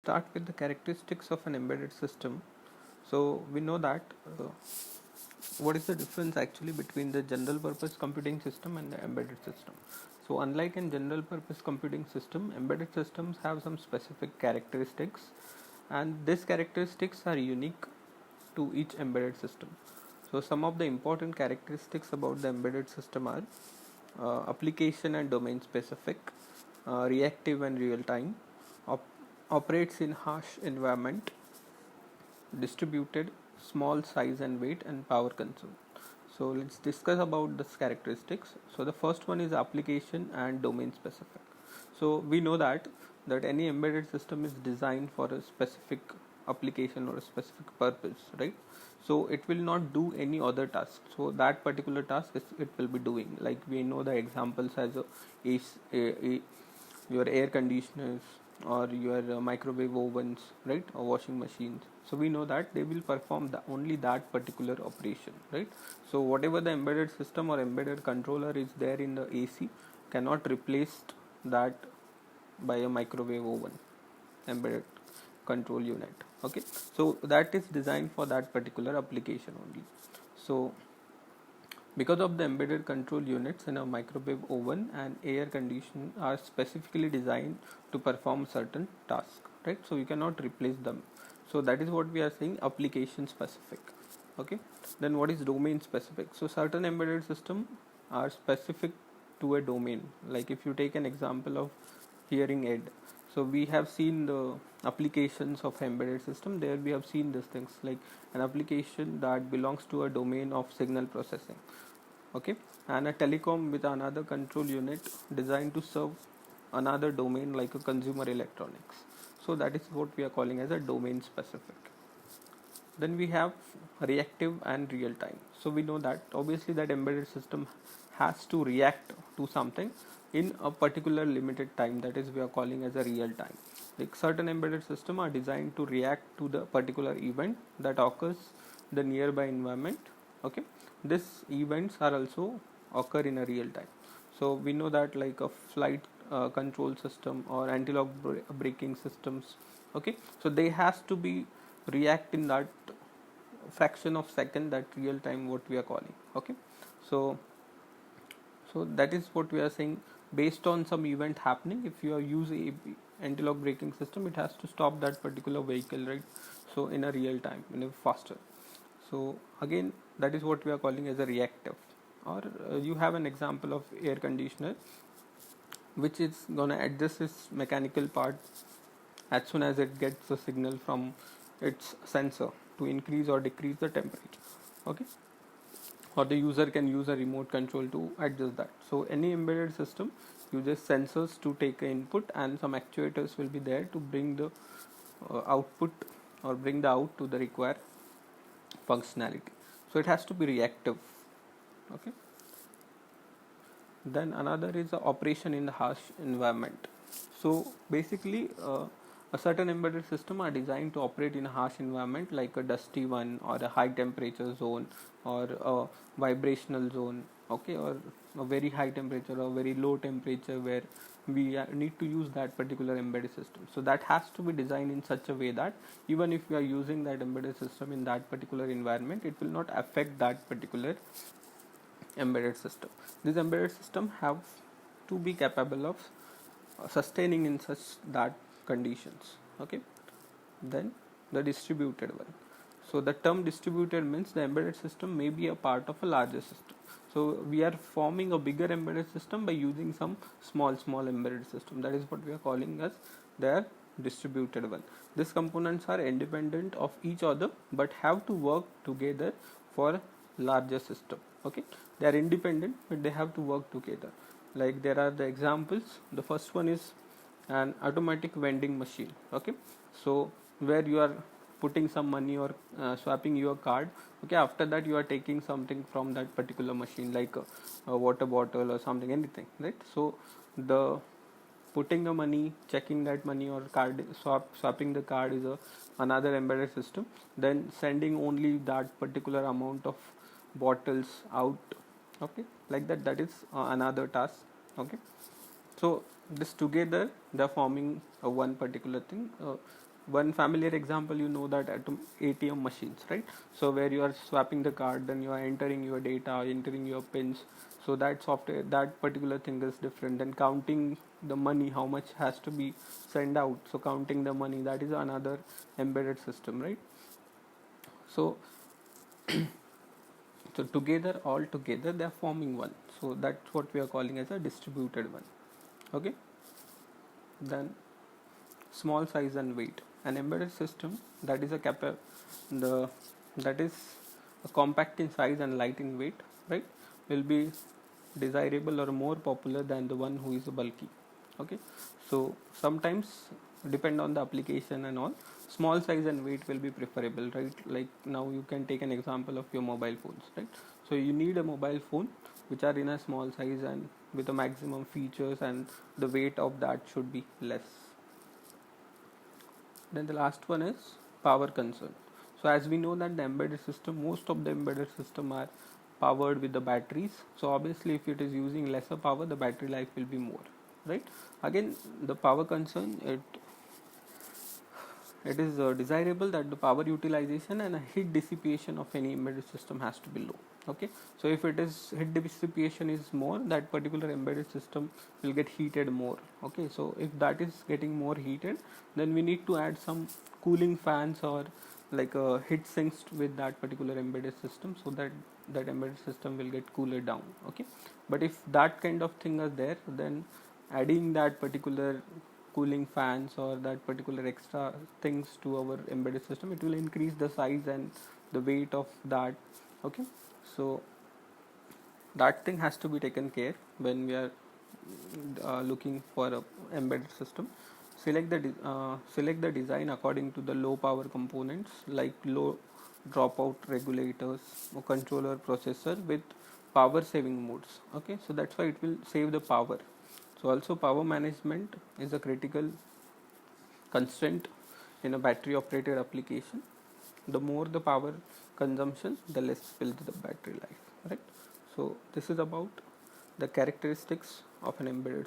Start with the characteristics of an embedded system. So we know that what is the difference actually between the general purpose computing system and the embedded system. So unlike in general purpose computing system, embedded systems have some specific characteristics, and these characteristics are unique to each embedded system. So some of the important characteristics about the embedded system are application and domain specific, reactive and real time, operates in harsh environment, distributed, small size and weight, and power consume. So let's discuss about this characteristics. So the first one is application and domain specific. So we know that any embedded system is designed for a specific application or a specific purpose, right? So it will not do any other task. So that particular task it will be doing. Like we know the examples as your air conditioners or your microwave ovens, right, or washing machines. So we know that they will perform only that particular operation, right? So whatever the embedded system or embedded controller is there in the AC cannot replace that by a microwave oven embedded control unit. Okay, so that is designed for that particular application only. So because of the embedded control units in a microwave oven and air conditioner are specifically designed to perform certain tasks, right? So you cannot replace them. So that is what we are saying, application specific. Okay, then what is domain specific? So certain embedded system are specific to a domain. Like if you take an example of hearing aid, so we have seen the applications of embedded system. There we have seen these things like an application that belongs to a domain of signal processing, okay, and a telecom with another control unit designed to serve another domain like a consumer electronics. So that is what we are calling as a domain specific. Then we have reactive and real time. So we know that obviously that embedded system has to react to something in a particular limited time, that is we are calling as a real time. Like certain embedded system are designed to react to the particular event that occurs the nearby environment. Okay, these events are also occur in a real time. So we know that like a flight control system or anti-lock braking systems, okay, so they has to be react in that fraction of second, that real time what we are calling. Okay, so that is what we are saying, based on some event happening, if you are using a anti-lock braking system, it has to stop that particular vehicle, right? So in a real time, in a faster. So again, that is what we are calling as a reactive. Or you have an example of air conditioner, which is gonna adjust its mechanical part as soon as it gets the signal from its sensor to increase or decrease the temperature. Okay, or the user can use a remote control to adjust that. So any embedded system uses sensors to take an input, and some actuators will be there to bring the output or bring the out to the required functionality. So it has to be reactive. Okay, then another is the operation in the harsh environment. So basically a certain embedded system are designed to operate in a harsh environment like a dusty one or a high temperature zone or a vibrational zone, okay, or a very high temperature or very low temperature where we need to use that particular embedded system. So that has to be designed in such a way that even if you are using that embedded system in that particular environment, it will not affect that particular embedded system. This embedded system have to be capable of sustaining in such that conditions. Okay, then the distributed one. So the term distributed means the embedded system may be a part of a larger system. So we are forming a bigger embedded system by using some small embedded system. That is what we are calling as their distributed one. These components are independent of each other but have to work together for larger system. Okay, they are independent but they have to work together. Like there are the examples. The first one is an automatic vending machine. Okay, so where you are putting some money or swapping your card. Okay, after that you are taking something from that particular machine like a water bottle or something, anything, right? So the putting the money, checking that money, or card swapping the card is another embedded system. Then sending only that particular amount of bottles out, okay, like that is another task. Okay, so this together they're forming one particular thing. one familiar example, you know, that at ATM machines, right? So where you are swapping the card, then you are entering your data, entering your pins. So that software, that particular thing is different. Then counting the money, how much has to be sent out, so counting the money, that is another embedded system, right? So so together, all together, they are forming one. So that's what we are calling as a distributed one. Okay. Then small size and weight. An embedded system that is the that is a compact in size and light in weight, right, will be desirable or more popular than the one who is bulky. Okay. So sometimes, depend on the application and all, small size and weight will be preferable, right? Like now you can take an example of your mobile phones, right? So you need a mobile phone which are in a small size and with a maximum features, and the weight of that should be less. Then the last one is power concern. So as we know that the embedded system, most of the embedded system are powered with the batteries. So obviously if it is using lesser power, the battery life will be more, right? Again, the power concern, it is desirable that the power utilization and heat dissipation of any embedded system has to be low. Okay, so if it is heat dissipation is more, that particular embedded system will get heated more. Okay, so if that is getting more heated, then we need to add some cooling fans or like heat sinks with that particular embedded system, so that that embedded system will get cooler down. Okay, but if that kind of thing is there, then adding that particular cooling fans or that particular extra things to our embedded system, it will increase the size and the weight of that. Okay, so that thing has to be taken care when we are looking for a embedded system. Select the design according to the low power components like low dropout regulators or controller processor with power saving modes. Okay, so that's why it will save the power. So also power management is a critical constraint in a battery operated application. The more the power consumption, the less will the battery life, right? So this is about the characteristics of an embedded